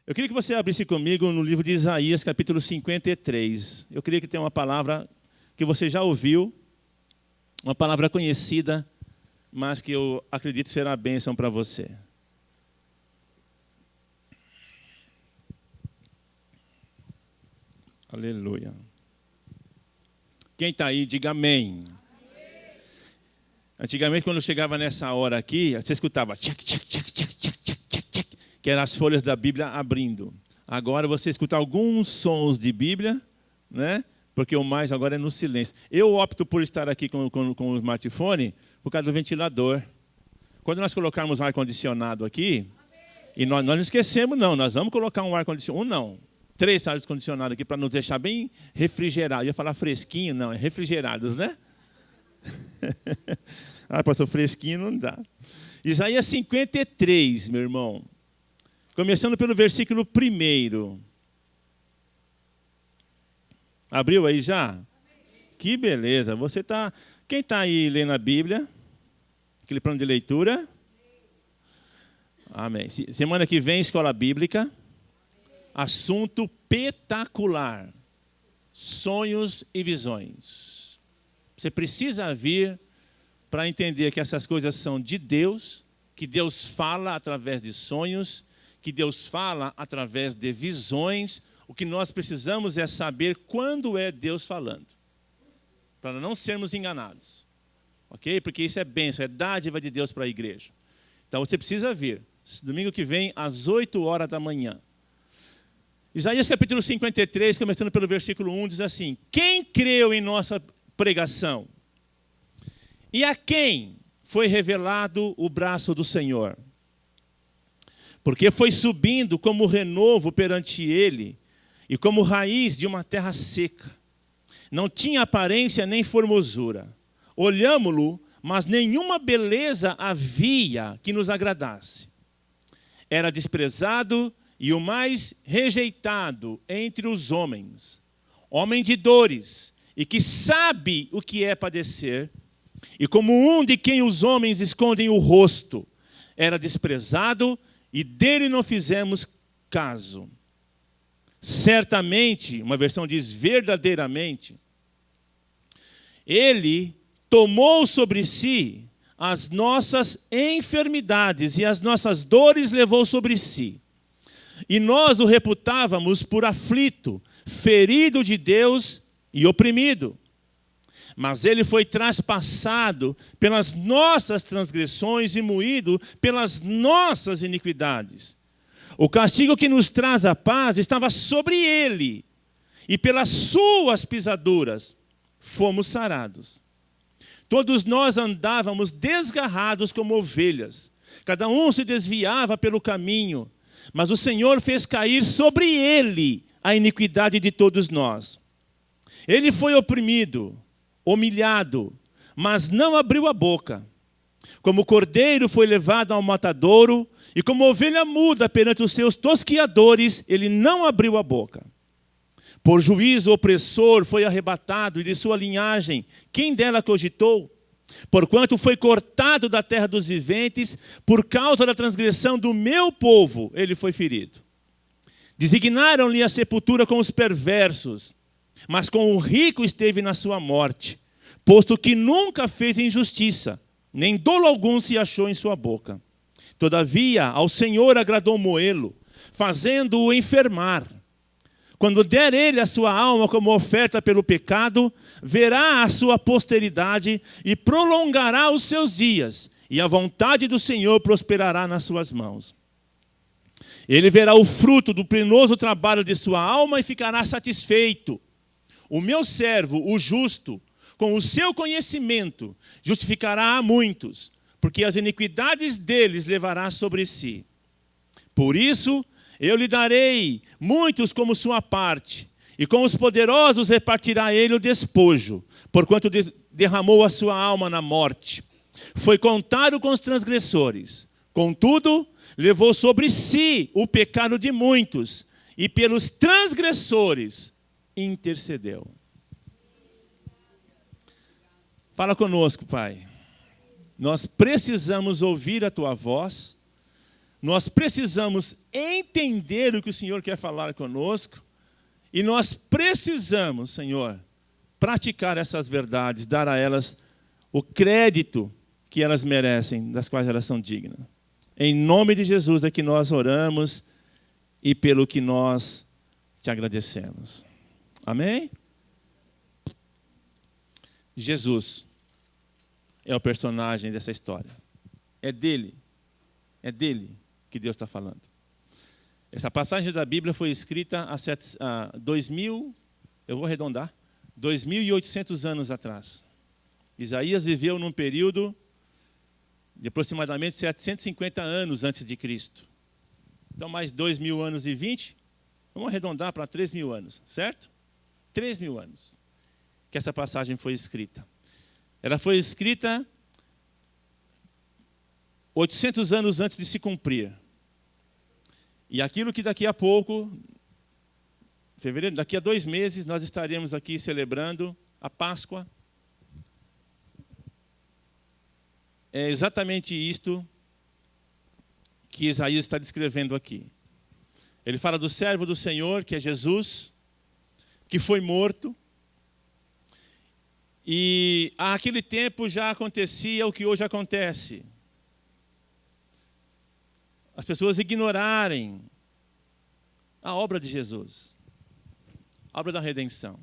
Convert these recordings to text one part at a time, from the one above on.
Eu queria que você abrisse comigo no livro de Isaías, capítulo 53. Eu queria que tenha uma palavra que você já ouviu, uma palavra conhecida, mas que eu acredito será a bênção para você. Aleluia. Quem está aí, diga amém. Antigamente, quando eu chegava nessa hora aqui, você escutava tchac, tchac, tchac, tchac, tchac, tchac, tchac, tchac, que eram as folhas da Bíblia abrindo. Agora você escuta alguns sons de Bíblia, né? Porque o mais agora é no silêncio. Eu opto por estar aqui com o smartphone por causa do ventilador. Quando nós colocarmos ar-condicionado aqui, e nós não esquecemos, não, nós vamos colocar um ar-condicionado, 3 ar-condicionados aqui para nos deixar bem refrigerados. Eu ia falar fresquinho, não, é refrigerados, né? Pastor, fresquinho não dá. Isaías 53, meu irmão. Começando pelo versículo 1. Abriu aí já? Que beleza. Você tá. Quem está aí lendo a Bíblia? Aquele plano de leitura? Amém. Semana que vem, escola bíblica. Assunto espetacular. Sonhos e visões. Você precisa vir para entender que essas coisas são de Deus, que Deus fala através de sonhos, que Deus fala através de visões. O que nós precisamos é saber quando é Deus falando, para não sermos enganados. Ok? Porque isso é bênção, é dádiva de Deus para a igreja. Então você precisa vir, domingo que vem, às 8 horas da manhã. Isaías capítulo 53, começando pelo versículo 1, diz assim: quem creu em nossa pregação? E a quem foi revelado o braço do Senhor? Porque foi subindo como renovo perante ele, e como raiz de uma terra seca. Não tinha aparência nem formosura. Olhámo-lo, mas nenhuma beleza havia que nos agradasse. Era desprezado e o mais rejeitado entre os homens. Homem de dores, e que sabe o que é padecer, e como um de quem os homens escondem o rosto. Era desprezado e dele não fizemos caso. Certamente, uma versão diz verdadeiramente, ele tomou sobre si as nossas enfermidades e as nossas dores levou sobre si. E nós o reputávamos por aflito, ferido de Deus e oprimido. Mas ele foi traspassado pelas nossas transgressões e moído pelas nossas iniquidades. O castigo que nos traz a paz estava sobre ele, e pelas suas pisaduras fomos sarados. Todos nós andávamos desgarrados como ovelhas, cada um se desviava pelo caminho, mas o Senhor fez cair sobre ele a iniquidade de todos nós. Ele foi oprimido, humilhado, mas não abriu a boca. Como cordeiro foi levado ao matadouro, e como ovelha muda perante os seus tosquiadores, ele não abriu a boca. Por juízo opressor foi arrebatado, e de sua linhagem, quem dela cogitou? Porquanto foi cortado da terra dos viventes, por causa da transgressão do meu povo, ele foi ferido. Designaram-lhe a sepultura com os perversos, mas com o rico esteve na sua morte, posto que nunca fez injustiça, nem dolo algum se achou em sua boca. Todavia, ao Senhor agradou moê-lo, fazendo-o enfermar. Quando der ele a sua alma como oferta pelo pecado, verá a sua posteridade e prolongará os seus dias, e a vontade do Senhor prosperará nas suas mãos. Ele verá o fruto do penoso trabalho de sua alma e ficará satisfeito. O meu servo, o justo, com o seu conhecimento, justificará a muitos, porque as iniquidades deles levará sobre si. Por isso, eu lhe darei muitos como sua parte, e com os poderosos repartirá ele o despojo, porquanto derramou a sua alma na morte. Foi contado com os transgressores, contudo, levou sobre si o pecado de muitos, e pelos transgressores intercedeu. Fala conosco, Pai. Nós precisamos ouvir a Tua voz, Nós precisamos entender o que o Senhor quer falar conosco e nós precisamos, Senhor, praticar essas verdades, dar a elas o crédito que elas merecem, das quais elas são dignas. Em nome de Jesus é que nós oramos e pelo que nós te agradecemos. Amém? Jesus é o personagem dessa história. É dele que Deus está falando. Essa passagem da Bíblia foi escrita há 2.000, eu vou arredondar, 2.800 anos atrás. Isaías viveu num período de aproximadamente 750 anos antes de Cristo. Então, mais 2.000 anos e 20, vamos arredondar para 3.000 anos, certo? 3.000 anos que essa passagem foi escrita. Ela foi escrita 800 anos antes de se cumprir. E aquilo que daqui a pouco, fevereiro, daqui a 2 meses, nós estaremos aqui celebrando a Páscoa. É exatamente isto que Isaías está descrevendo aqui. Ele fala do servo do Senhor, que é Jesus, que foi morto. E naquele tempo já acontecia o que hoje acontece. As pessoas ignorarem a obra de Jesus, a obra da redenção.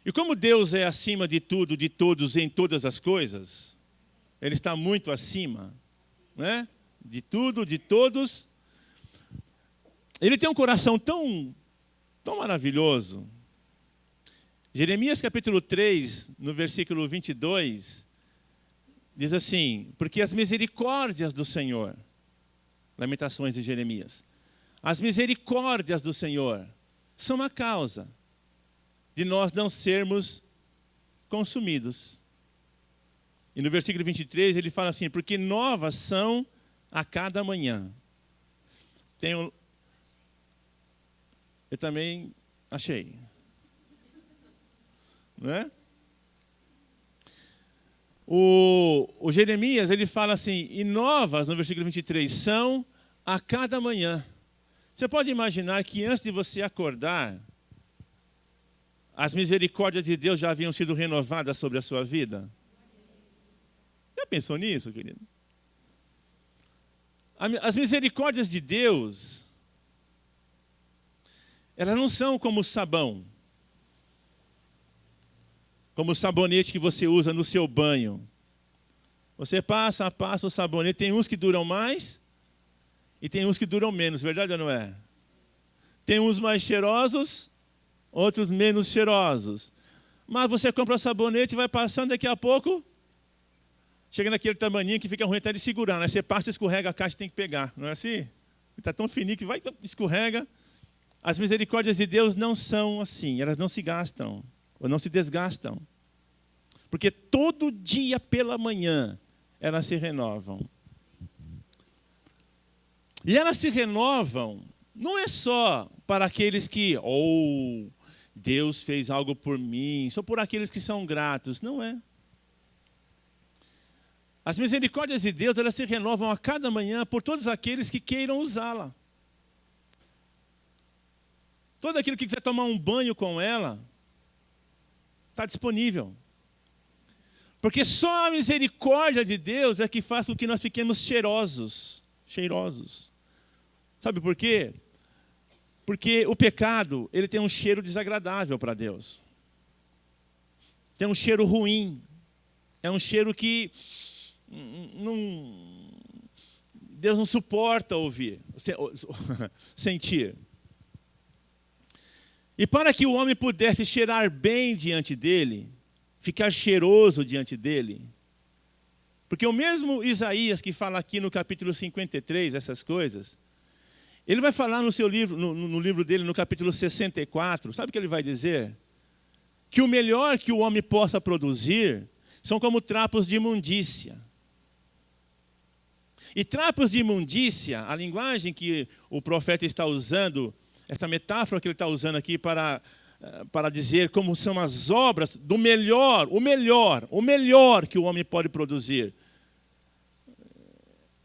E como Deus é acima de tudo, de todos, em todas as coisas, Ele está muito acima, né? De tudo, de todos. Ele tem um coração tão maravilhoso. Jeremias capítulo 3, no versículo 22, diz assim: porque as misericórdias do Senhor, Lamentações de Jeremias, as misericórdias do Senhor são a causa de nós não sermos consumidos. E no versículo 23 ele fala assim: porque novas são a cada manhã. Eu também achei. Não é? O Jeremias, ele fala assim, e novas, no versículo 23, são a cada manhã. Você pode imaginar que antes de você acordar, as misericórdias de Deus já haviam sido renovadas sobre a sua vida? Já pensou nisso, querido? As misericórdias de Deus, elas não são como sabão, como o sabonete que você usa no seu banho. Você passa o sabonete. Tem uns que duram mais e tem uns que duram menos, verdade ou não é? Tem uns mais cheirosos, outros menos cheirosos. Mas você compra o sabonete e vai passando, daqui a pouco chega naquele tamaninho que fica ruim até de segurar, né? Você passa, escorrega a caixa e tem que pegar, não é assim? Está tão fininho que vai, escorrega. As misericórdias de Deus não são assim, elas não se gastam ou não se desgastam. Porque todo dia pela manhã elas se renovam. E elas se renovam não é só para aqueles que, Deus fez algo por mim, só por aqueles que são gratos. Não é. As misericórdias de Deus, elas se renovam a cada manhã por todos aqueles que queiram usá-la. Todo aquele que quiser tomar um banho com ela, está disponível. Porque só a misericórdia de Deus é que faz com que nós fiquemos cheirosos. Sabe por quê? Porque o pecado, ele tem um cheiro desagradável para Deus. Tem um cheiro ruim. É um cheiro que Deus não suporta ouvir, sentir. E para que o homem pudesse cheirar bem diante dele, ficar cheiroso diante dele, porque o mesmo Isaías que fala aqui no capítulo 53 essas coisas, ele vai falar no seu livro, no livro dele, no capítulo 64, sabe o que ele vai dizer? Que o melhor que o homem possa produzir são como trapos de imundícia. E trapos de imundícia, a linguagem que o profeta está usando, essa metáfora que ele está usando aqui para dizer como são as obras do melhor, o melhor que o homem pode produzir.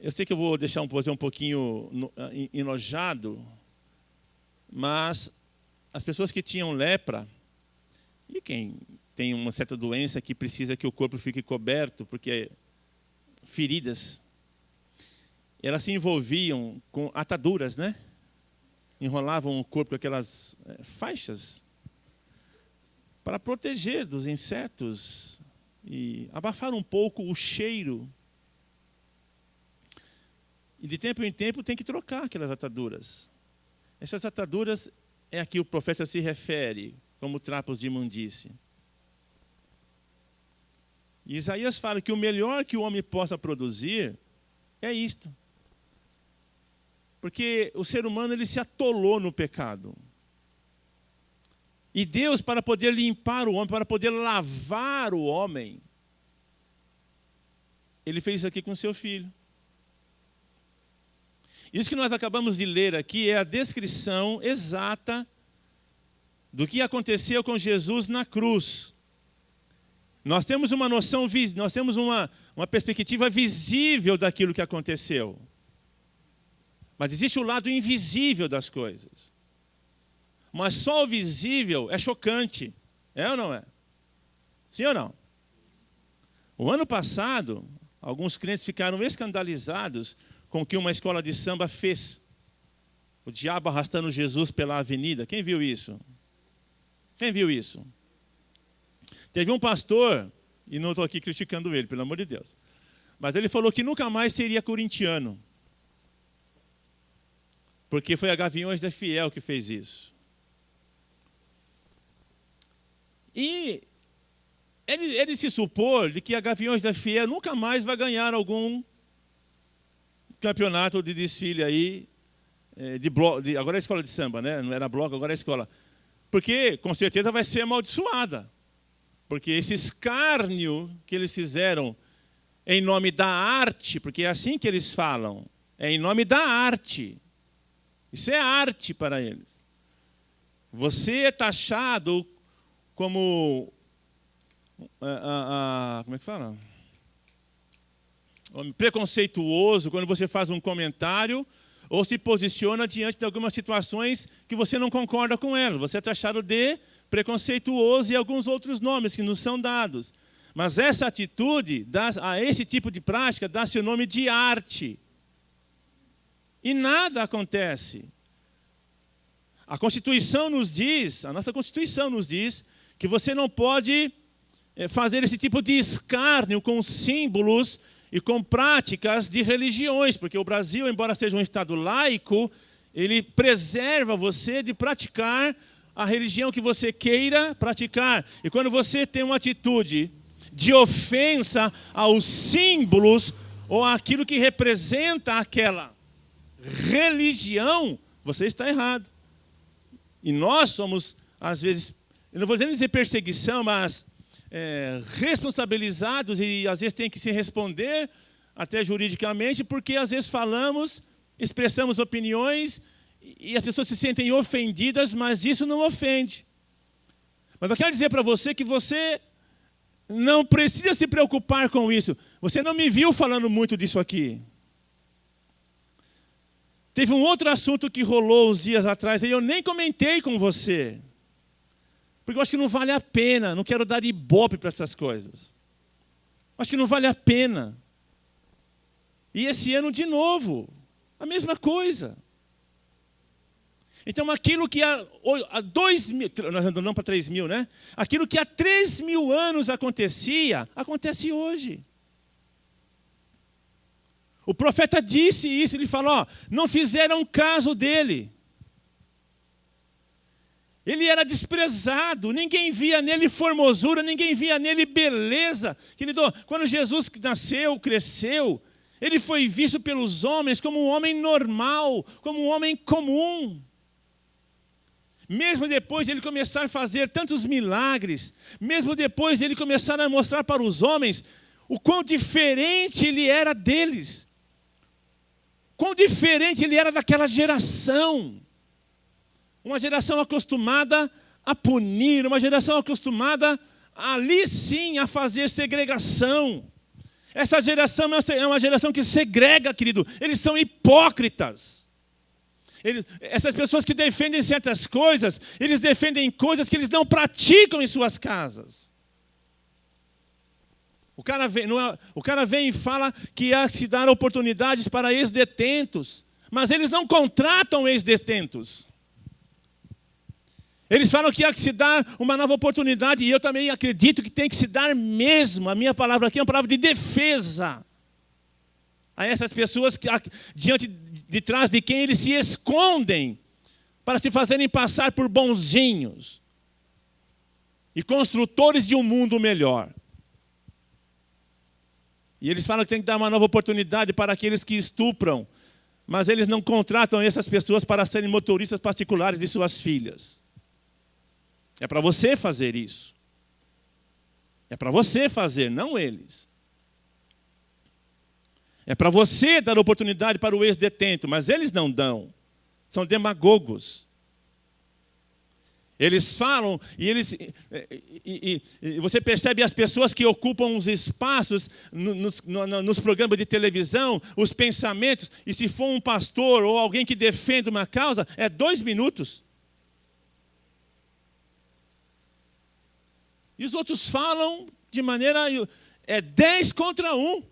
Eu sei que eu vou deixar você um pouquinho enojado, mas as pessoas que tinham lepra, e quem tem uma certa doença que precisa que o corpo fique coberto, porque feridas, elas se envolviam com ataduras, né? Enrolavam o corpo com aquelas faixas para proteger dos insetos e abafar um pouco o cheiro. E de tempo em tempo tem que trocar aquelas ataduras. Essas ataduras é a que o profeta se refere como trapos de imundície. E Isaías fala que o melhor que o homem possa produzir é isto. Porque o ser humano ele se atolou no pecado. E Deus, para poder limpar o homem, para poder lavar o homem, Ele fez isso aqui com seu filho. Isso que nós acabamos de ler aqui é a descrição exata do que aconteceu com Jesus na cruz. Nós temos uma noção, nós temos uma perspectiva visível daquilo que aconteceu. Mas existe o lado invisível das coisas. Mas só o visível é chocante. É ou não é? Sim ou não? O ano passado, alguns crentes ficaram escandalizados com o que uma escola de samba fez. O diabo arrastando Jesus pela avenida. Quem viu isso? Quem viu isso? Teve um pastor, e não estou aqui criticando ele, pelo amor de Deus, mas ele falou que nunca mais seria corintiano. Porque foi a Gaviões da Fiel que fez isso. E ele se supor de que a Gaviões da Fiel nunca mais vai ganhar algum campeonato de desfile aí, agora é escola de samba, né? Não era bloco, agora é escola. Porque com certeza vai ser amaldiçoada. Porque esse escárnio que eles fizeram em nome da arte, porque é assim que eles falam, é em nome da arte. Isso é arte para eles. Você é taxado como como é que fala? Preconceituoso quando você faz um comentário ou se posiciona diante de algumas situações que você não concorda com elas. Você é taxado de preconceituoso e alguns outros nomes que nos são dados. Mas essa atitude, a esse tipo de prática, dá-se o nome de arte. E nada acontece. A Constituição nos diz, a nossa Constituição nos diz, que você não pode fazer esse tipo de escárnio com símbolos e com práticas de religiões, porque o Brasil, embora seja um Estado laico, ele preserva você de praticar a religião que você queira praticar. E quando você tem uma atitude de ofensa aos símbolos ou àquilo que representa aquela religião, você está errado. E nós somos, às vezes, eu não vou dizer perseguição, mas responsabilizados e às vezes tem que se responder até juridicamente, porque às vezes falamos, expressamos opiniões e as pessoas se sentem ofendidas, mas isso não ofende. Mas eu quero dizer para você que você não precisa se preocupar com isso. Você não me viu falando muito disso aqui. Teve um outro assunto que rolou uns dias atrás e eu nem comentei com você. Porque eu acho que não vale a pena, não quero dar ibope para essas coisas. Acho que não vale a pena. E esse ano, de novo, a mesma coisa. Então, aquilo que há 2.000, nós andamos para 3.000, né? Aquilo que há 3.000 anos acontecia, acontece hoje. O profeta disse isso, ele falou, não fizeram caso dele. Ele era desprezado, ninguém via nele formosura, ninguém via nele beleza. Querido, quando Jesus nasceu, cresceu, ele foi visto pelos homens como um homem normal, como um homem comum. Mesmo depois de ele começar a fazer tantos milagres, mesmo depois de ele começar a mostrar para os homens o quão diferente ele era deles, quão diferente ele era daquela geração. Uma geração acostumada a punir, uma geração acostumada ali sim a fazer segregação. Essa geração é uma geração que segrega, querido. Eles são hipócritas. Essas pessoas que defendem certas coisas, eles defendem coisas que eles não praticam em suas casas. O cara vem e fala que há que se dar oportunidades para ex-detentos, mas eles não contratam ex-detentos. Eles falam que há que se dar uma nova oportunidade, e eu também acredito que tem que se dar mesmo. A minha palavra aqui é uma palavra de defesa a essas pessoas que, de trás de quem eles se escondem para se fazerem passar por bonzinhos e construtores de um mundo melhor. E eles falam que tem que dar uma nova oportunidade para aqueles que estupram, mas eles não contratam essas pessoas para serem motoristas particulares de suas filhas. É para você fazer isso. É para você fazer, não eles. É para você dar oportunidade para o ex-detento, mas eles não dão. São demagogos. Eles falam e você percebe as pessoas que ocupam os espaços nos programas de televisão, os pensamentos, e se for um pastor ou alguém que defende uma causa, é 2 minutos. E os outros falam de maneira... É 10 contra 1.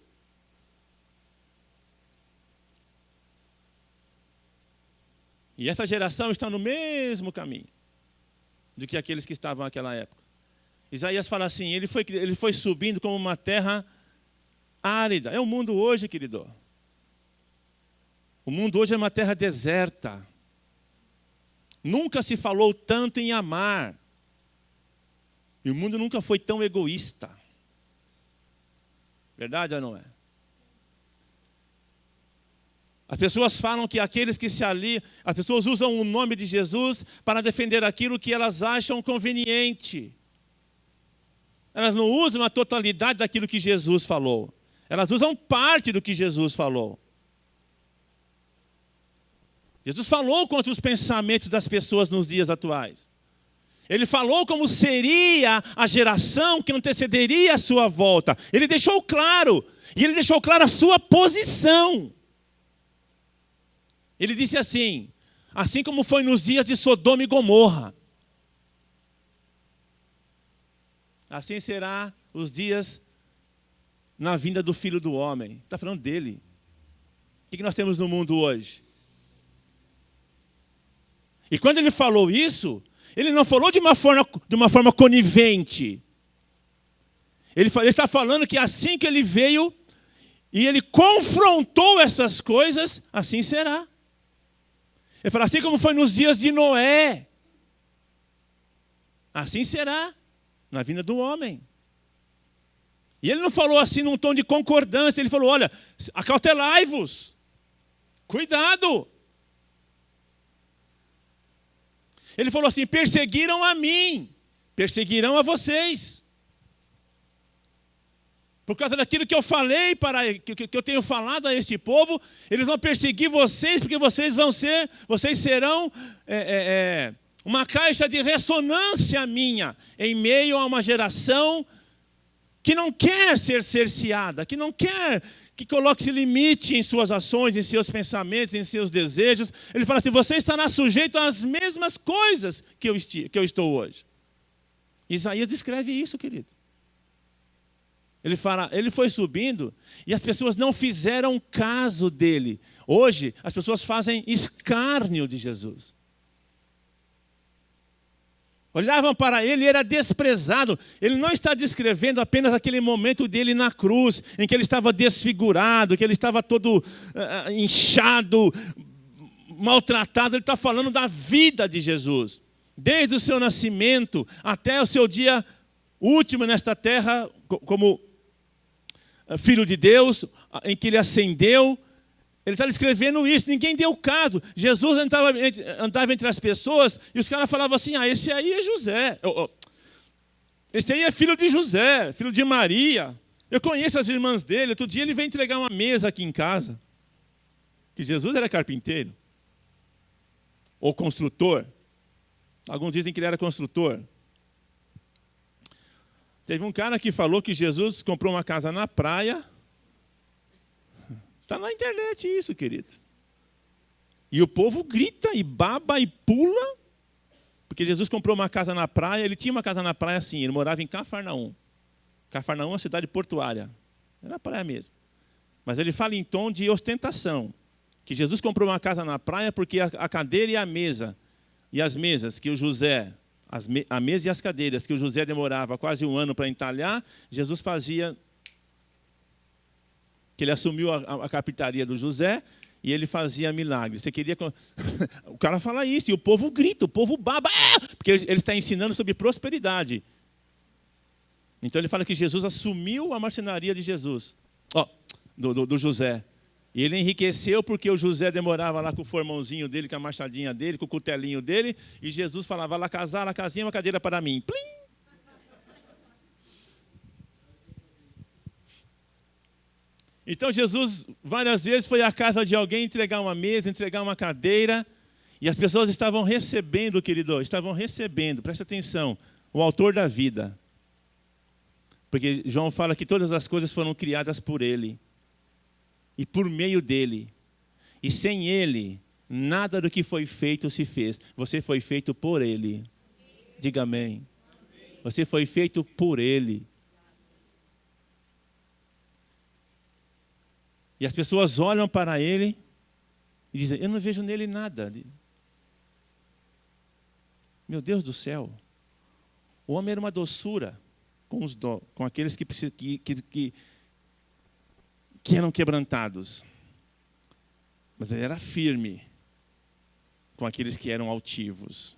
E essa geração está no mesmo caminho do que aqueles que estavam naquela época. Isaías fala assim, ele foi subindo como uma terra árida. É o mundo hoje, querido. O mundo hoje é uma terra deserta. Nunca se falou tanto em amar. E o mundo nunca foi tão egoísta. Verdade ou não é? As pessoas falam que aqueles que se aliam, as pessoas usam o nome de Jesus para defender aquilo que elas acham conveniente. Elas não usam a totalidade daquilo que Jesus falou. Elas usam parte do que Jesus falou. Jesus falou contra os pensamentos das pessoas nos dias atuais. Ele falou como seria a geração que antecederia a sua volta. Ele deixou claro, e ele deixou claro a sua posição. Ele disse assim como foi nos dias de Sodoma e Gomorra, assim será os dias na vinda do Filho do Homem. Está falando dele. O que nós temos no mundo hoje? E quando ele falou isso, ele não falou de uma forma conivente. Ele está falando que assim que ele veio e ele confrontou essas coisas, assim será. Ele fala, assim como foi nos dias de Noé, assim será na vinda do homem. E ele não falou assim num tom de concordância, ele falou, olha, acautelai-vos, cuidado. Ele falou assim, perseguiram a mim, perseguirão a vocês. Por causa daquilo que eu falei, que eu tenho falado a este povo, eles vão perseguir vocês, porque vocês serão uma caixa de ressonância minha, em meio a uma geração que não quer ser cerceada, que não quer que coloque-se limite em suas ações, em seus pensamentos, em seus desejos. Ele fala assim, você estará sujeito às mesmas coisas que eu estou hoje. Isaías descreve isso, querido. Ele fala, ele foi subindo e as pessoas não fizeram caso dele. Hoje, as pessoas fazem escárnio de Jesus. Olhavam para ele e era desprezado. Ele não está descrevendo apenas aquele momento dele na cruz, em que ele estava desfigurado, que ele estava todo inchado, maltratado. Ele está falando da vida de Jesus. Desde o seu nascimento até o seu dia último nesta terra, como Filho de Deus, em que ele ascendeu. Ele está descrevendo isso, ninguém deu caso. Jesus andava entre as pessoas e os caras falavam assim, esse aí é José. Esse aí é filho de José, filho de Maria. Eu conheço as irmãs dele. Outro dia ele veio entregar uma mesa aqui em casa. Que Jesus era carpinteiro. Ou construtor. Alguns dizem que ele era construtor. Teve um cara que falou que Jesus comprou uma casa na praia Está na internet isso, querido. E o povo grita e baba e pula, porque Jesus comprou uma casa na praia. Ele tinha uma casa na praia assim, ele morava em Cafarnaum. Cafarnaum é uma cidade portuária. Era praia mesmo. Mas ele fala em tom de ostentação, que Jesus comprou uma casa na praia porque a cadeira e as mesas que o José, a mesa e as cadeiras que o José demorava quase um ano para entalhar, Jesus fazia, que ele assumiu a carpintaria do José e ele fazia milagres. Você queria... O cara fala isso e o povo grita, o povo baba, porque ele está ensinando sobre prosperidade. Então ele fala que Jesus assumiu a marcenaria de Jesus, do José. E ele enriqueceu porque o José demorava lá com o formãozinho dele, com a machadinha dele, com o cutelinho dele, e Jesus falava, lá casar, lá casinha, uma cadeira para mim. Plim! Então Jesus várias vezes foi à casa de alguém entregar uma mesa, entregar uma cadeira, e as pessoas estavam recebendo, querido, presta atenção, o autor da vida. Porque João fala que todas as coisas foram criadas por ele e por meio dele. E sem ele, nada do que foi feito se fez. Você foi feito por ele. Diga amém. Você foi feito por ele. E as pessoas olham para ele e dizem, eu não vejo nele nada. Meu Deus do céu. O homem era uma doçura com aqueles que eram quebrantados. Mas ele era firme com aqueles que eram altivos.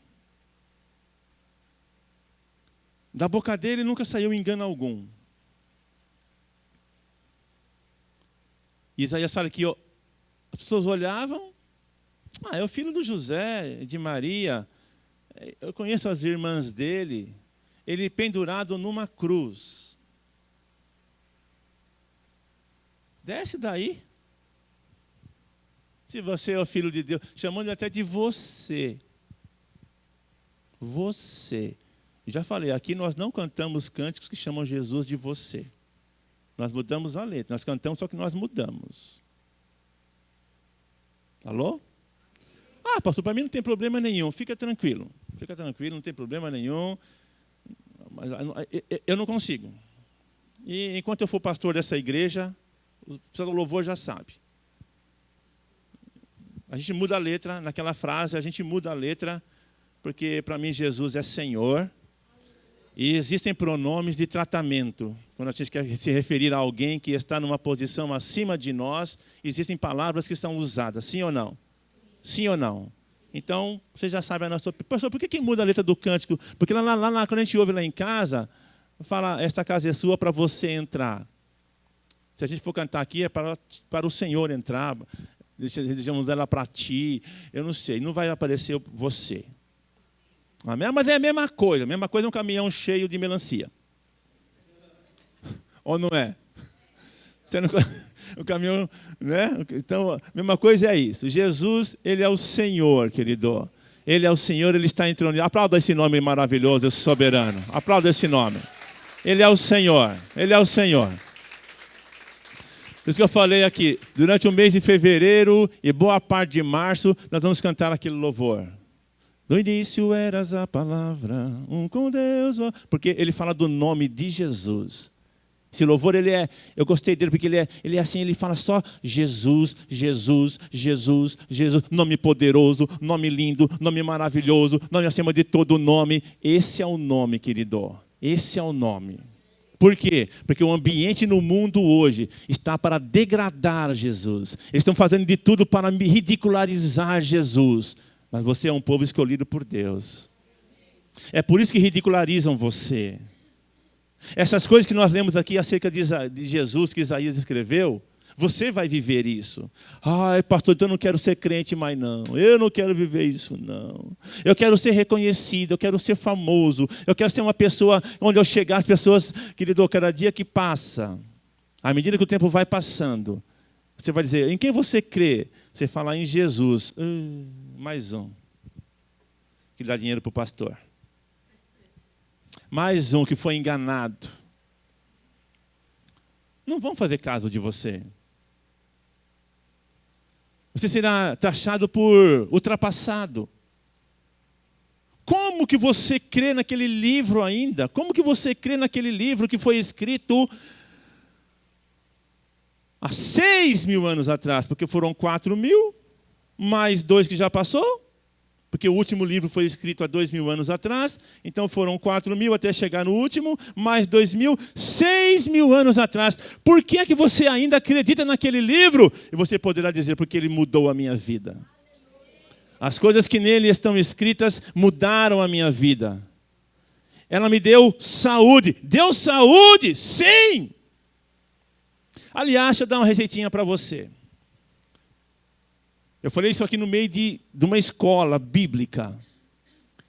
Da boca dele nunca saiu engano algum. Isaías fala que as pessoas olhavam, é o filho do José, de Maria, eu conheço as irmãs dele, ele pendurado numa cruz. Desce daí. Se você é o filho de Deus, chamando até de você. Você. Já falei, aqui nós não cantamos cânticos que chamam Jesus de você. Nós mudamos a letra, nós cantamos, só que nós mudamos. Alô? Pastor, para mim não tem problema nenhum, fica tranquilo, não tem problema nenhum. Mas eu não consigo. E enquanto eu for pastor dessa igreja, o pessoal do louvor já sabe. A gente muda a letra, naquela frase, a gente muda a letra, porque para mim Jesus é Senhor. E existem pronomes de tratamento. Quando a gente quer se referir a alguém que está numa posição acima de nós, existem palavras que são usadas, sim ou não? Sim ou não? Então, você já sabe a nossa opinião. Pastor, por que muda a letra do cântico? Porque lá quando a gente ouve lá em casa, fala, esta casa é sua para você entrar. Se a gente for cantar aqui, é para o Senhor entrar. Desejamos ela para ti. Eu não sei, não vai aparecer você. Amém? Mas é a mesma coisa é um caminhão cheio de melancia. Ou não é? Você não... O caminhão, né? Então, a mesma coisa é isso. Jesus, ele é o Senhor, querido. Ele é o Senhor, ele está entrando. Aplauda esse nome maravilhoso, esse soberano. Aplauda esse nome. Ele é o Senhor. Ele é o Senhor. Por isso que eu falei aqui, durante o mês de fevereiro e boa parte de março, nós vamos cantar aquele louvor. No início eras a palavra, um com Deus. Porque ele fala do nome de Jesus. Esse louvor, eu gostei dele porque ele é assim, ele fala só Jesus, Jesus, Jesus, Jesus, nome poderoso, nome lindo, nome maravilhoso, nome acima de todo nome. Esse é o nome, querido, esse é o nome. Por quê? Porque o ambiente no mundo hoje está para degradar Jesus. Eles estão fazendo de tudo para ridicularizar Jesus. Mas você é um povo escolhido por Deus. É por isso que ridicularizam você. Essas coisas que nós lemos aqui acerca de Jesus, que Isaías escreveu, você vai viver isso. Ai, pastor, então eu não quero ser crente mais não. Eu não quero viver isso não. Eu quero ser reconhecido, eu quero ser famoso. Eu quero ser uma pessoa, onde eu chegar, as pessoas, querido, cada dia que passa, à medida que o tempo vai passando, você vai dizer, em quem você crê? Você fala em Jesus. Mais um que dá dinheiro para o pastor. Mais um que foi enganado. Não vão fazer caso de você. Você será taxado por ultrapassado. Como que você crê naquele livro ainda? Como que você crê naquele livro que foi escrito há 6.000 anos atrás? Porque foram 4.000, mais 2 que já passou. Porque o último livro foi escrito há 2.000 anos atrás. Então foram 4.000 até chegar no último, mais 2.000, 6.000 anos atrás. Por que é que você ainda acredita naquele livro? E você poderá dizer, porque ele mudou a minha vida. As coisas que nele estão escritas mudaram a minha vida. Ela me deu saúde. Deu saúde? Sim! Aliás, deixa eu dar uma receitinha para você. Eu falei isso aqui no meio de uma escola bíblica.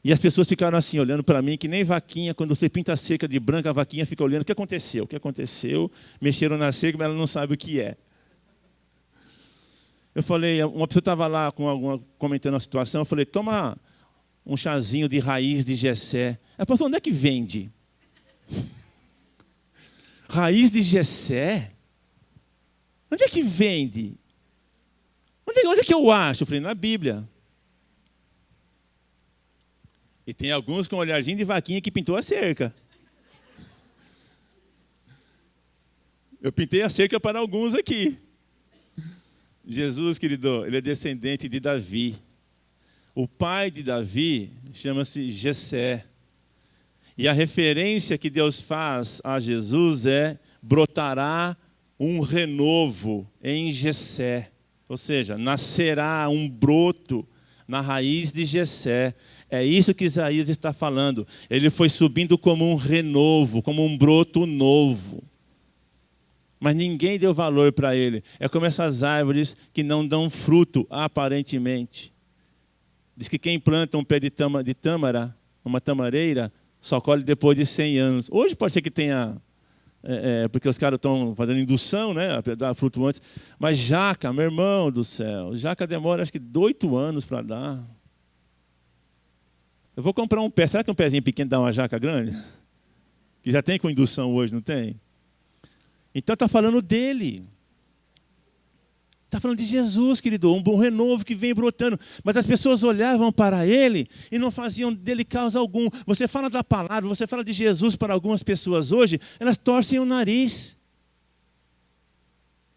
E as pessoas ficaram assim, olhando para mim, que nem vaquinha. Quando você pinta a cerca de branca, a vaquinha fica olhando. O que aconteceu? O que aconteceu? Mexeram na cerca, mas ela não sabe o que é. Eu falei, uma pessoa estava lá comentando a situação. Eu falei, toma um chazinho de raiz de Jessé. Ela falou, onde é que vende? Raiz de Jessé? Onde é que vende? Onde é que eu acho? Eu falei, na Bíblia. E tem alguns com um olharzinho de vaquinha que pintou a cerca. Eu pintei a cerca para alguns aqui. Jesus, querido, ele é descendente de Davi. O pai de Davi chama-se Jessé. E a referência que Deus faz a Jesus é: brotará um renovo em Jessé. Ou seja, nascerá um broto na raiz de Jessé. É isso que Isaías está falando. Ele foi subindo como um renovo, como um broto novo. Mas ninguém deu valor para ele. É como essas árvores que não dão fruto, aparentemente. Diz que quem planta um pé de tâmara, uma tamareira, só colhe depois de 100 anos. Hoje pode ser que tenha, porque os caras estão fazendo indução, né, para dar fruto antes. Mas jaca, meu irmão do céu, jaca demora acho que 8 anos para dar. Eu vou comprar um pé. Será que um pezinho pequeno dá uma jaca grande? Que já tem com indução hoje, não tem? Então está falando dele. Está falando de Jesus, querido, um bom renovo que vem brotando. Mas as pessoas olhavam para ele e não faziam dele causa algum. Você fala da palavra, você fala de Jesus para algumas pessoas hoje, elas torcem o nariz.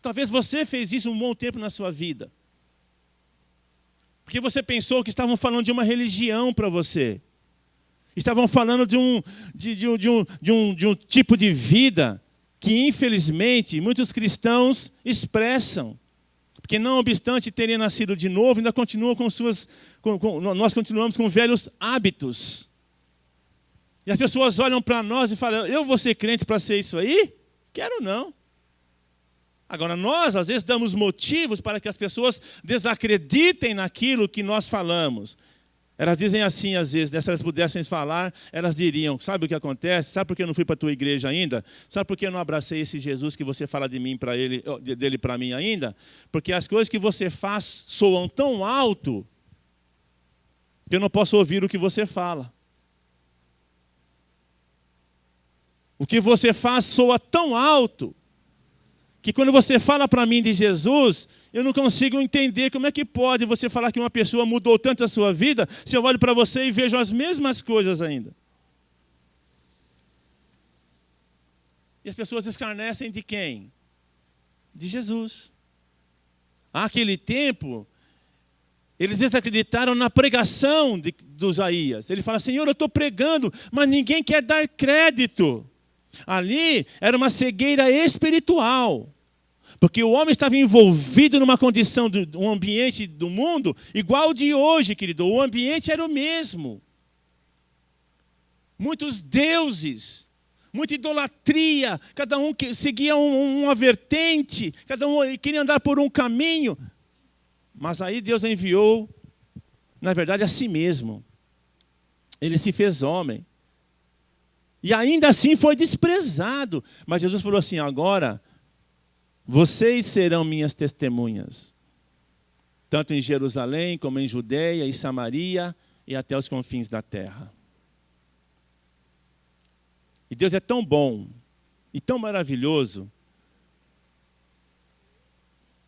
Talvez você fez isso um bom tempo na sua vida. Porque você pensou que estavam falando de uma religião para você. Estavam falando de um tipo de vida que, infelizmente, muitos cristãos expressam. Porque, não obstante terem nascido de novo, ainda continuam nós continuamos com velhos hábitos. E as pessoas olham para nós e falam, eu vou ser crente para ser isso aí? Quero não. Agora, nós, às vezes, damos motivos para que as pessoas desacreditem naquilo que nós falamos. Elas dizem assim, às vezes, se elas pudessem falar, elas diriam, sabe o que acontece? Sabe por que eu não fui para a tua igreja ainda? Sabe por que eu não abracei esse Jesus que você fala de mim para ele, dele para mim ainda? Porque as coisas que você faz soam tão alto que eu não posso ouvir o que você fala. O que você faz soa tão alto que quando você fala para mim de Jesus, eu não consigo entender como é que pode você falar que uma pessoa mudou tanto a sua vida, se eu olho para você e vejo as mesmas coisas ainda. E as pessoas escarnecem de quem? De Jesus. Naquele tempo, eles desacreditaram na pregação do Isaías. Ele fala, Senhor, eu estou pregando, mas ninguém quer dar crédito. Ali era uma cegueira espiritual. Porque o homem estava envolvido numa condição, um ambiente do mundo, igual ao de hoje, querido. O ambiente era o mesmo. Muitos deuses, muita idolatria, cada um seguia uma vertente, cada um queria andar por um caminho. Mas aí Deus enviou, na verdade, a si mesmo. Ele se fez homem. E ainda assim foi desprezado. Mas Jesus falou assim, agora, vocês serão minhas testemunhas. Tanto em Jerusalém, como em Judeia e Samaria, e até os confins da terra. E Deus é tão bom, e tão maravilhoso,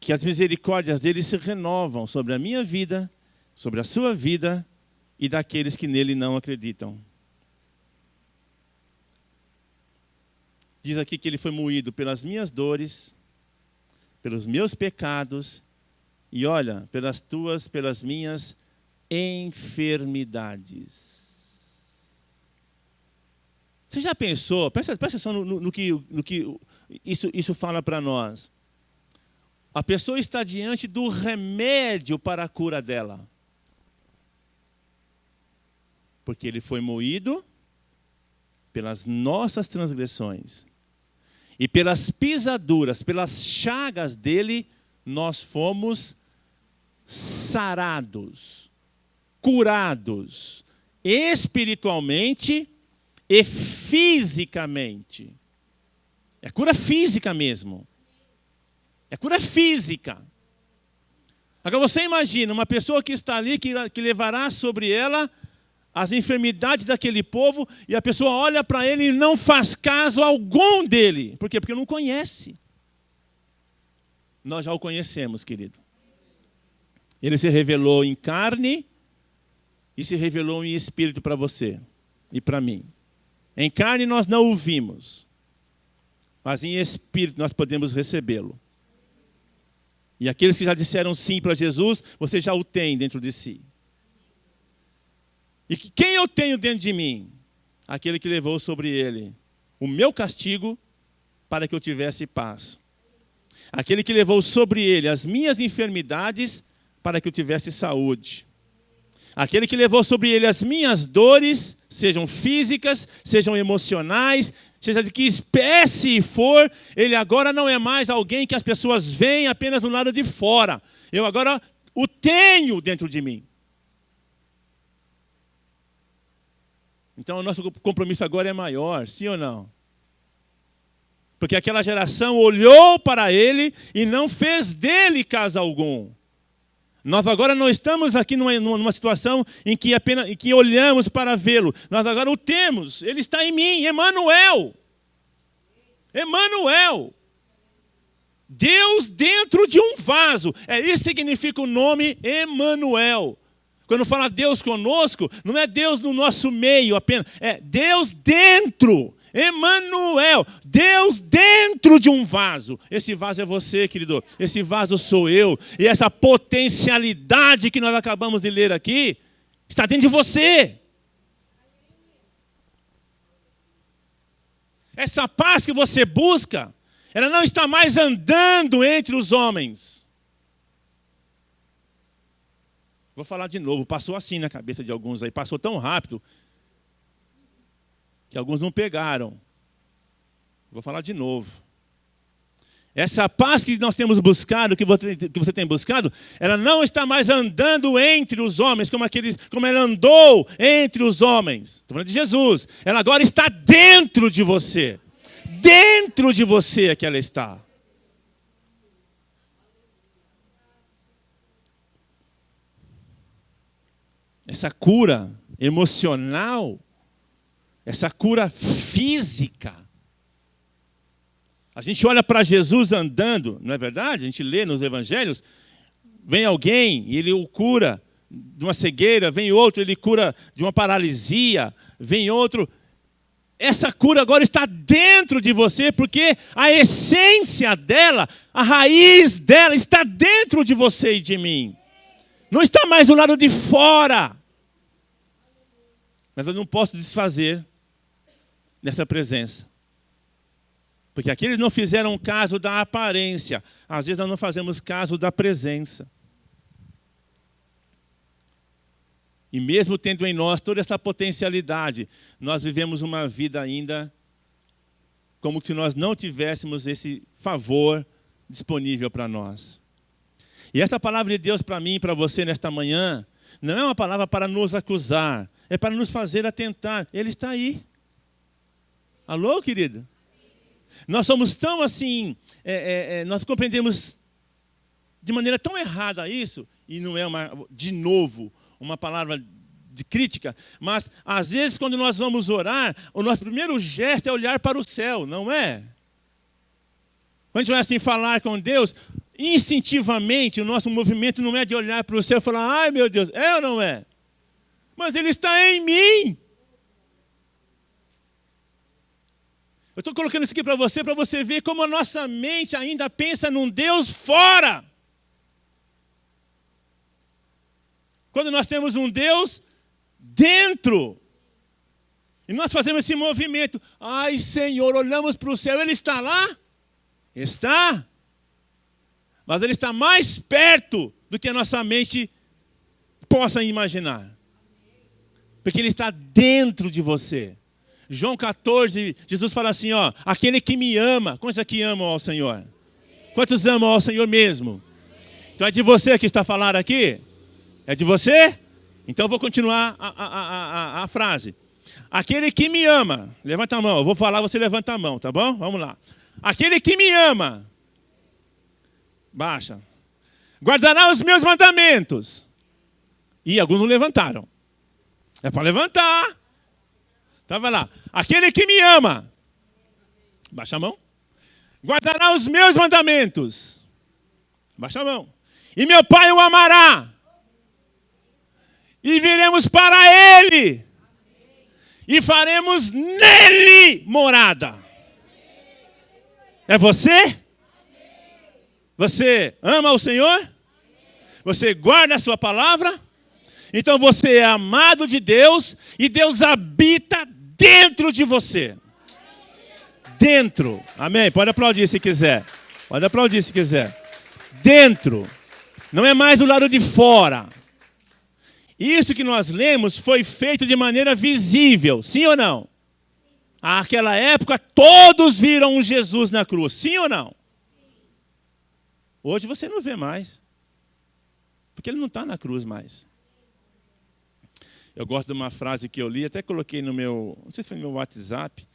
que as misericórdias dele se renovam sobre a minha vida, sobre a sua vida e daqueles que nele não acreditam. Diz aqui que ele foi moído pelas minhas dores, pelos meus pecados e olha, pelas minhas enfermidades. Você já pensou, presta atenção no que isso fala para nós. A pessoa está diante do remédio para a cura dela. Porque ele foi moído pelas nossas transgressões. E pelas pisaduras, pelas chagas dele, nós fomos sarados, curados, espiritualmente e fisicamente. É cura física mesmo. É cura física. Agora você imagina uma pessoa que está ali, que levará sobre ela as enfermidades daquele povo, e a pessoa olha para ele e não faz caso algum dele. Por quê? Porque não conhece. Nós já o conhecemos, querido. Ele se revelou em carne e se revelou em espírito para você e para mim. Em carne nós não o vimos, mas em espírito nós podemos recebê-lo. E aqueles que já disseram sim para Jesus, você já o tem dentro de si. E quem eu tenho dentro de mim? Aquele que levou sobre ele o meu castigo para que eu tivesse paz. Aquele que levou sobre ele as minhas enfermidades para que eu tivesse saúde. Aquele que levou sobre ele as minhas dores, sejam físicas, sejam emocionais, seja de que espécie for, ele agora não é mais alguém que as pessoas veem apenas do lado de fora. Eu agora o tenho dentro de mim. Então o nosso compromisso agora é maior, sim ou não? Porque aquela geração olhou para ele e não fez dele caso algum. Nós agora não estamos aqui numa situação em que olhamos para vê-lo. Nós agora o temos. Ele está em mim. Emanuel. Emanuel. Deus dentro de um vaso. Isso significa o nome Emanuel. Quando fala Deus conosco, não é Deus no nosso meio apenas. É Deus dentro. Emanuel, Deus dentro de um vaso. Esse vaso é você, querido. Esse vaso sou eu. E essa potencialidade que nós acabamos de ler aqui está dentro de você. Essa paz que você busca, ela não está mais andando entre os homens. Vou falar de novo. Passou assim na cabeça de alguns aí. Passou tão rápido que alguns não pegaram. Vou falar de novo. Essa paz que nós temos buscado, que você tem buscado, ela não está mais andando entre os homens, como ela andou entre os homens. Estou falando de Jesus. Ela agora está dentro de você. Dentro de você é que ela está. Essa cura emocional, essa cura física. A gente olha para Jesus andando, não é verdade? A gente lê nos evangelhos, vem alguém e ele o cura de uma cegueira, vem outro, ele cura de uma paralisia, vem outro. Essa cura agora está dentro de você, porque a essência dela, a raiz dela está dentro de você e de mim. Não está mais do lado de fora. Mas eu não posso desfazer dessa presença. Porque aqueles não fizeram caso da aparência. Às vezes nós não fazemos caso da presença. E mesmo tendo em nós toda essa potencialidade, nós vivemos uma vida ainda como se nós não tivéssemos esse favor disponível para nós. E esta palavra de Deus para mim e para você nesta manhã, não é uma palavra para nos acusar, é para nos fazer atentar. Ele está aí. Alô, querido? Nós somos tão assim, nós compreendemos de maneira tão errada isso, e não é, de novo, uma palavra de crítica, mas às vezes quando nós vamos orar, o nosso primeiro gesto é olhar para o céu, não é? Quando a gente vai assim falar com Deus, instintivamente, o nosso movimento não é de olhar para o céu e falar, ai meu Deus, é ou não é? Mas Ele está em mim. Eu estou colocando isso aqui para você ver como a nossa mente ainda pensa num Deus fora. Quando nós temos um Deus dentro. E nós fazemos esse movimento. Ai, Senhor, olhamos para o céu, Ele está lá? Está. Mas Ele está mais perto do que a nossa mente possa imaginar. Porque Ele está dentro de você. João 14, Jesus fala assim, ó, aquele que me ama. Quantos aqui amam ao Senhor? Quantos amam ao Senhor mesmo? Então é de você que está falando aqui? É de você? Então eu vou continuar a frase. Aquele que me ama, levanta a mão, eu vou falar, você levanta a mão, tá bom? Vamos lá. Aquele que me ama, baixa, guardará os meus mandamentos. E alguns não levantaram. É para levantar. Então vai lá. Aquele que me ama, baixa a mão, guardará os meus mandamentos. Baixa a mão. E meu Pai o amará. E viremos para Ele. E faremos nele morada. É você? Você ama o Senhor? Você guarda a sua palavra? Então você é amado de Deus e Deus habita dentro de você. Dentro. Amém? Pode aplaudir se quiser. Pode aplaudir se quiser. Dentro. Não é mais do lado de fora. Isso que nós lemos foi feito de maneira visível. Sim ou não? Naquela época todos viram um Jesus na cruz. Sim ou não? Hoje você não vê mais. Porque Ele não está na cruz mais. Eu gosto de uma frase que eu li, até coloquei no meu, não sei se foi no meu WhatsApp.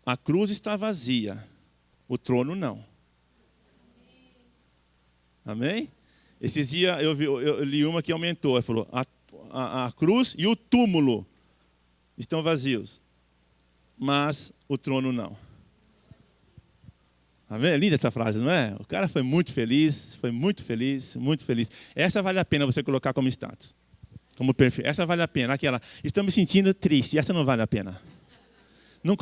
A cruz está vazia, o trono não. Amém? Esses dias eu li uma que aumentou. Ela falou, a cruz e o túmulo estão vazios, mas o trono não. Amém? É linda essa frase, não é? O cara foi muito feliz, muito feliz. Essa vale a pena você colocar como status. Como perfil. Essa vale a pena. Aquela, estou me sentindo triste. Essa não vale a pena. Não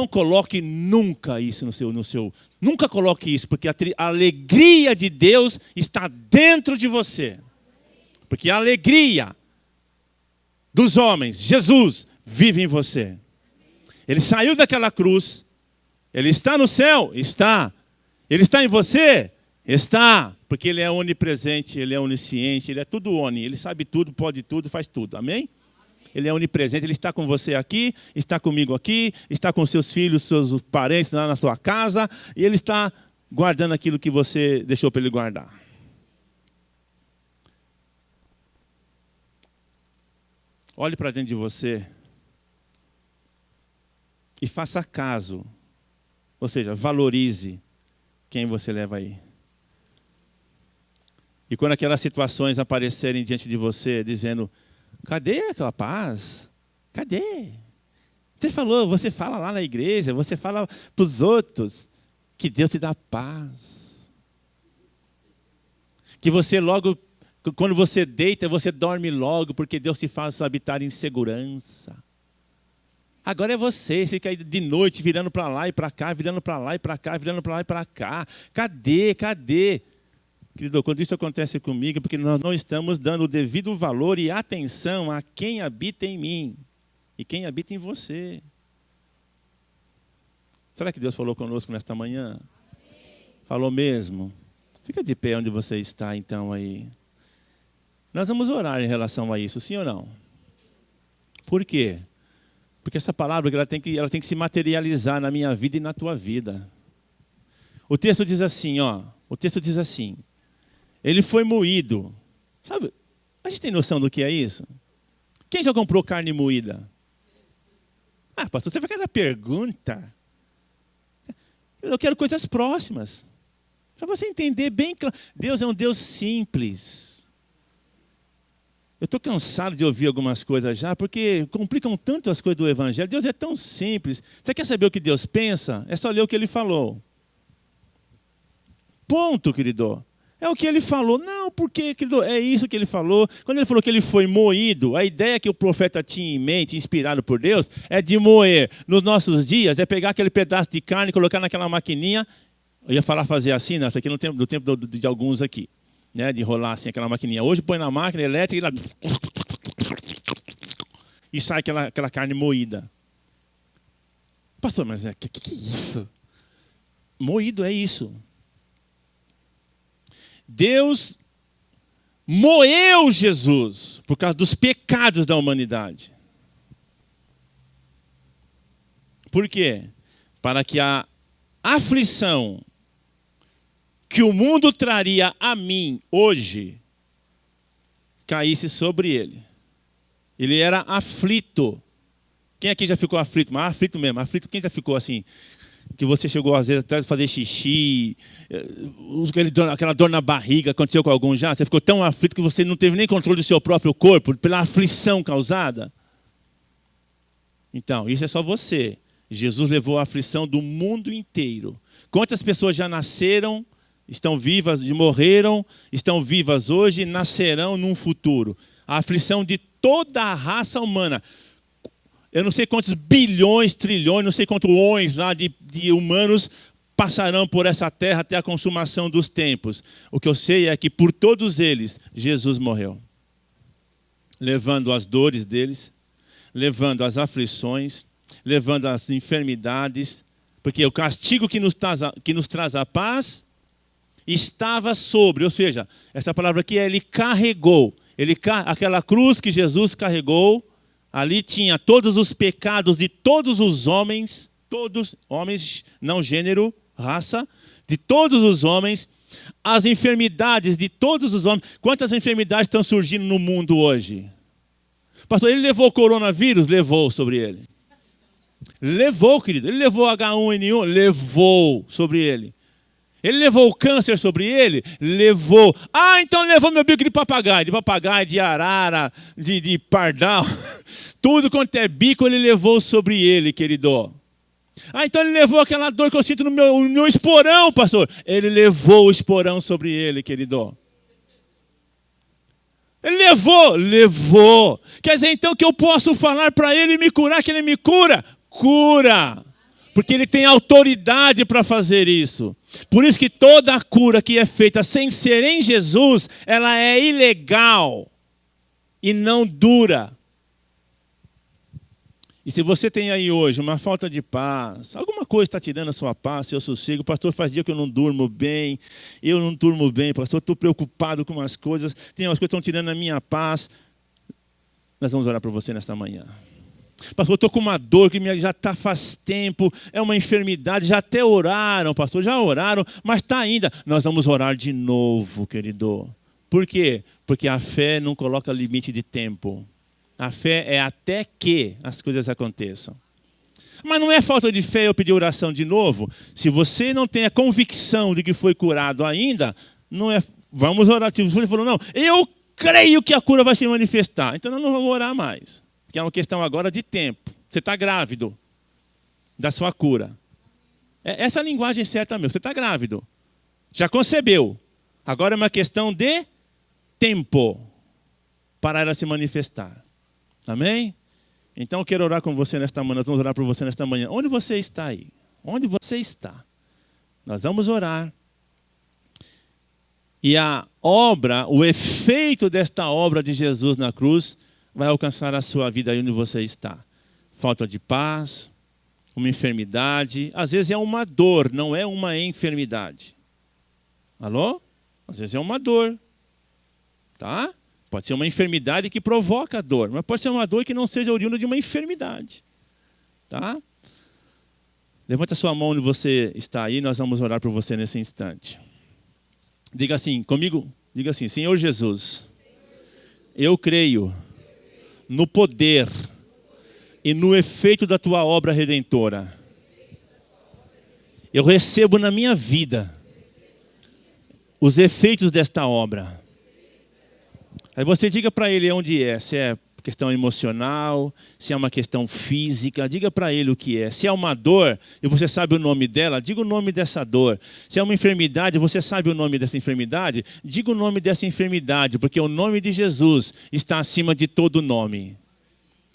coloque nunca isso no seu. Nunca coloque isso, porque a alegria de Deus está dentro de você. Porque a alegria dos homens, Jesus, vive em você. Ele saiu daquela cruz. Ele está no céu? Está. Ele está em você? Está. Porque Ele é onipresente, Ele é onisciente, Ele é tudo oni. Ele sabe tudo, pode tudo, faz tudo. Amém? Ele é onipresente, Ele está com você aqui, está comigo aqui, está com seus filhos, seus parentes lá na sua casa, e Ele está guardando aquilo que você deixou para Ele guardar. Olhe para dentro de você e faça caso, ou seja, valorize quem você leva aí. E quando aquelas situações aparecerem diante de você, dizendo, cadê aquela paz? Cadê? Você fala lá na igreja, você fala para os outros, que Deus te dá paz. Que você logo, quando você deita, você dorme logo, porque Deus te faz habitar em segurança. Agora é você fica aí de noite virando para lá e para cá, virando para lá e para cá, virando para lá e para cá. Cadê? Querido, quando isso acontece comigo, é porque nós não estamos dando o devido valor e atenção a quem habita em mim e quem habita em você. Será que Deus falou conosco nesta manhã? Falou mesmo? Fica de pé onde você está, então, aí. Nós vamos orar em relação a isso, sim ou não? Por quê? Porque essa palavra ela tem que se materializar na minha vida e na tua vida. O texto diz assim, ó. O texto diz assim. Ele foi moído. Sabe, a gente tem noção do que é isso? Quem já comprou carne moída? Ah, pastor, você vai cada pergunta. Eu quero coisas próximas. Para você entender bem claro. Deus é um Deus simples. Eu estou cansado de ouvir algumas coisas já, porque complicam tanto as coisas do Evangelho. Deus é tão simples. Você quer saber o que Deus pensa? É só ler o que Ele falou. Ponto, querido. É o que ele falou. Não, porque, querido, é isso que ele falou. Quando ele falou que ele foi moído, a ideia que o profeta tinha em mente, inspirado por Deus, é de moer nos nossos dias, é pegar aquele pedaço de carne, colocar naquela maquininha. Eu ia falar fazer assim, não, isso aqui no tempo, do tempo de alguns aqui, né, de rolar assim aquela maquininha. Hoje põe na máquina elétrica e sai aquela carne moída. Pastor, mas que é isso? Moído é isso. Deus moeu Jesus por causa dos pecados da humanidade. Por quê? Para que a aflição que o mundo traria a mim hoje caísse sobre ele. Ele era aflito. Quem aqui já ficou aflito? Mas aflito mesmo. Aflito, quem já ficou assim? Que você chegou às vezes até a fazer xixi, aquela dor na barriga, aconteceu com algum já? Você ficou tão aflito que você não teve nem controle do seu próprio corpo, pela aflição causada? Então, isso é só você. Jesus levou a aflição do mundo inteiro. Quantas pessoas já nasceram, estão vivas, morreram, estão vivas hoje e nascerão num futuro? A aflição de toda a raça humana. Eu não sei quantos bilhões, trilhões, não sei quantos ons lá de humanos passarão por essa terra até a consumação dos tempos. O que eu sei é que por todos eles, Jesus morreu. Levando as dores deles, levando as aflições, levando as enfermidades, porque o castigo que nos traz a paz estava sobre, ou seja, essa palavra aqui é ele carregou. Aquela cruz que Jesus carregou, ali tinha todos os pecados de todos os homens, não gênero, raça, de todos os homens, as enfermidades de todos os homens. Quantas enfermidades estão surgindo no mundo hoje? Pastor, ele levou o coronavírus? Levou sobre ele. Levou, querido. Ele levou H1N1? Levou sobre ele. Ele levou o câncer sobre ele? Levou. Ah, então levou meu bico de papagaio, de arara, de pardal. Tudo quanto é bico ele levou sobre ele, querido. Ah, então ele levou aquela dor que eu sinto no meu esporão, pastor. Ele levou o esporão sobre ele, querido. Ele levou. Quer dizer, então, que eu posso falar para ele e me curar, que ele me cura? Cura. Porque ele tem autoridade para fazer isso. Por isso que toda a cura que é feita sem ser em Jesus, ela é ilegal e não dura. E se você tem aí hoje uma falta de paz, alguma coisa está tirando a sua paz, seu sossego, pastor, faz dia que eu não durmo bem, pastor, estou preocupado com umas coisas, tem umas coisas que estão tirando a minha paz. Nós vamos orar por você nesta manhã. Pastor, eu estou com uma dor que já está faz tempo, é uma enfermidade, já até oraram, pastor, já oraram, mas está ainda. Nós vamos orar de novo, querido. Por quê? Porque a fé não coloca limite de tempo. A fé é até que as coisas aconteçam. Mas não é falta de fé eu pedir oração de novo. Se você não tem a convicção de que foi curado ainda, não é. Vamos orar. Se você falou, não, eu creio que a cura vai se manifestar. Então nós não vamos orar mais. Porque é uma questão agora de tempo. Você está grávido da sua cura. Essa é a linguagem certa mesmo. Você está grávido. Já concebeu. Agora é uma questão de tempo para ela se manifestar. Amém? Então eu quero orar com você nesta manhã. Nós vamos orar por você nesta manhã. Onde você está aí? Onde você está? Nós vamos orar. E a obra, o efeito desta obra de Jesus na cruz vai alcançar a sua vida aí onde você está. Falta de paz, uma enfermidade. Às vezes é uma dor, não é uma enfermidade. Alô? Às vezes é uma dor. Tá? Pode ser uma enfermidade que provoca dor, mas pode ser uma dor que não seja oriunda de uma enfermidade. Tá? Levanta sua mão onde você está aí, nós vamos orar por você nesse instante. Diga assim, comigo, diga assim, Senhor Jesus, eu creio no poder e no efeito da tua obra redentora. Eu recebo na minha vida os efeitos desta obra. Aí você diga para ele onde é, se é questão emocional, se é uma questão física, diga para ele o que é. Se é uma dor e você sabe o nome dela, diga o nome dessa dor. Se é uma enfermidade, você sabe o nome dessa enfermidade, diga o nome dessa enfermidade, porque o nome de Jesus está acima de todo nome.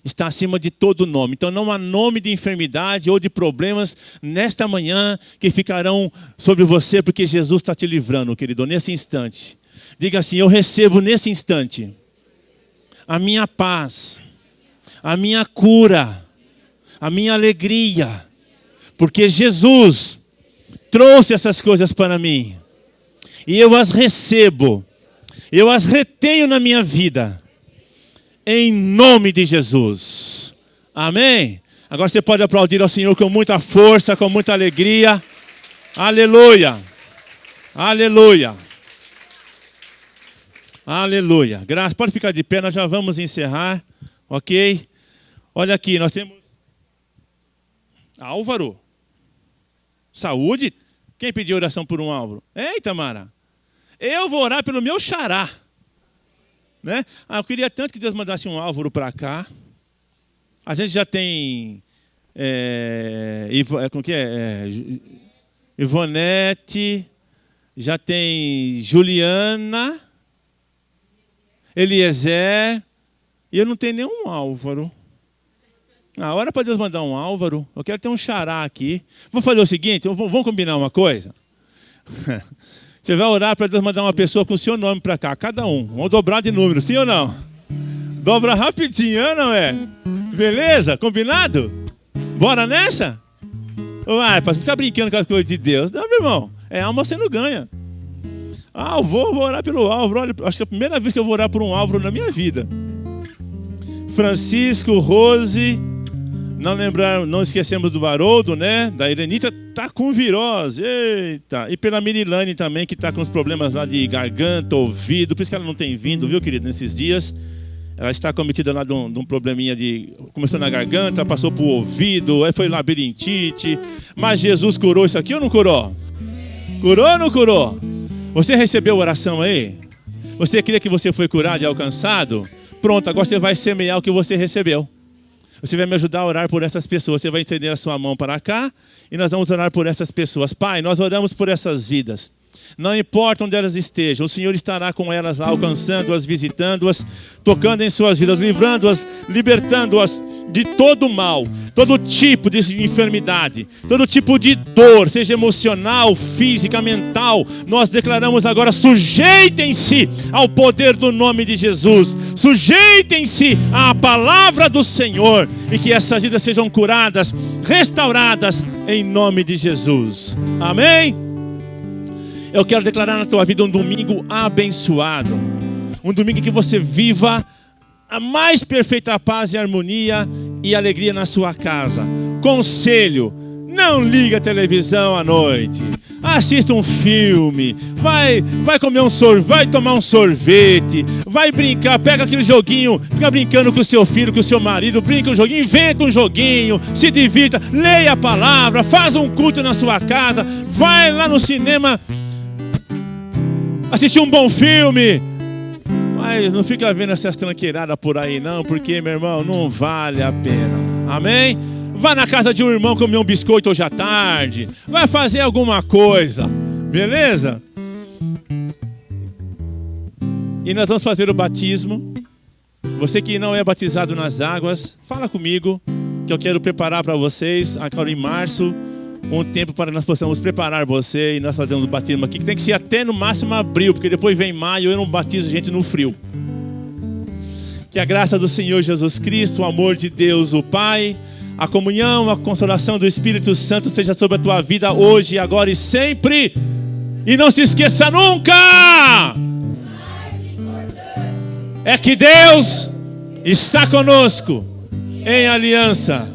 Está acima de todo nome. Então não há nome de enfermidade ou de problemas nesta manhã que ficarão sobre você, porque Jesus está te livrando, querido, nesse instante. Diga assim: eu recebo nesse instante a minha paz, a minha cura, a minha alegria, porque Jesus trouxe essas coisas para mim. E eu as recebo, eu as retenho na minha vida. Em nome de Jesus. Amém? Agora você pode aplaudir ao Senhor com muita força, com muita alegria. Aleluia. Aleluia. Aleluia. Graças. Pode ficar de pé, nós já vamos encerrar. Ok? Olha aqui, nós temos Álvaro. Saúde. Quem pediu oração por um Álvaro? Eita, Mara. Eu vou orar pelo meu xará. Né? Eu queria tanto que Deus mandasse um Álvaro para cá. A gente já tem como que é? Ivonete, já tem Juliana, Eliezer, e eu não tenho nenhum Álvaro. Hora para Deus mandar um Álvaro. Eu quero ter um xará aqui. Vou fazer o seguinte, vamos combinar uma coisa? Você vai orar para Deus mandar uma pessoa com o seu nome para cá, cada um. Vamos dobrar de número, sim ou não? Dobra rapidinho, não é? Beleza? Combinado? Bora nessa? Para ficar brincando com as coisas de Deus. Não, meu irmão. Alma você não ganha. Eu vou orar pelo Álvaro. Olha, acho que é a primeira vez que eu vou orar por um Álvaro na minha vida. Francisco, Rose. Não esquecemos do Haroldo, né? Da Irenita, tá com virose. Eita. E pela Mirilane também, que tá com os problemas lá de garganta, ouvido. Por isso que ela não tem vindo, viu, querido, nesses dias. Ela está cometida lá de um probleminha de... Começou na garganta, passou pro ouvido, aí foi labirintite. Mas Jesus curou isso aqui ou não curou? Curou ou não curou? Você recebeu oração aí? Você crê que você foi curado e alcançado? Pronto, agora você vai semear o que você recebeu. Você vai me ajudar a orar por essas pessoas. Você vai estender a sua mão para cá e nós vamos orar por essas pessoas. Pai, nós oramos por essas vidas. Não importa onde elas estejam, o Senhor estará com elas lá, alcançando-as, visitando-as, tocando em suas vidas, livrando-as, libertando-as de todo mal, todo tipo de enfermidade, todo tipo de dor, seja emocional, física, mental. Nós declaramos agora: sujeitem-se ao poder do nome de Jesus, sujeitem-se à palavra do Senhor, e que essas vidas sejam curadas, restauradas em nome de Jesus. Amém? Eu quero declarar na tua vida um domingo abençoado. Um domingo em que você viva a mais perfeita paz e harmonia e alegria na sua casa. Conselho: não liga a televisão à noite. Assista um filme. Vai comer um sorvete, vai tomar um sorvete. Vai brincar, pega aquele joguinho, fica brincando com o seu filho, com o seu marido. Brinca um joguinho, inventa um joguinho, se divirta, leia a palavra, faz um culto na sua casa. Vai lá no cinema assistir um bom filme. Mas não fica vendo essas tranqueiradas por aí não, porque, meu irmão, não vale a pena. Amém? Vá na casa de um irmão comer um biscoito hoje à tarde. Vai fazer alguma coisa. Beleza? E nós vamos fazer o batismo. Você que não é batizado nas águas, fala comigo, que eu quero preparar para vocês, agora em março, um tempo para nós possamos preparar você e nós fazemos o batismo aqui, que tem que ser até no máximo abril, porque depois vem maio e eu não batizo gente no frio. Que a graça do Senhor Jesus Cristo, o amor de Deus o Pai, a comunhão, a consolação do Espírito Santo seja sobre a tua vida hoje, agora e sempre. E não se esqueça nunca, é que Deus está conosco em aliança.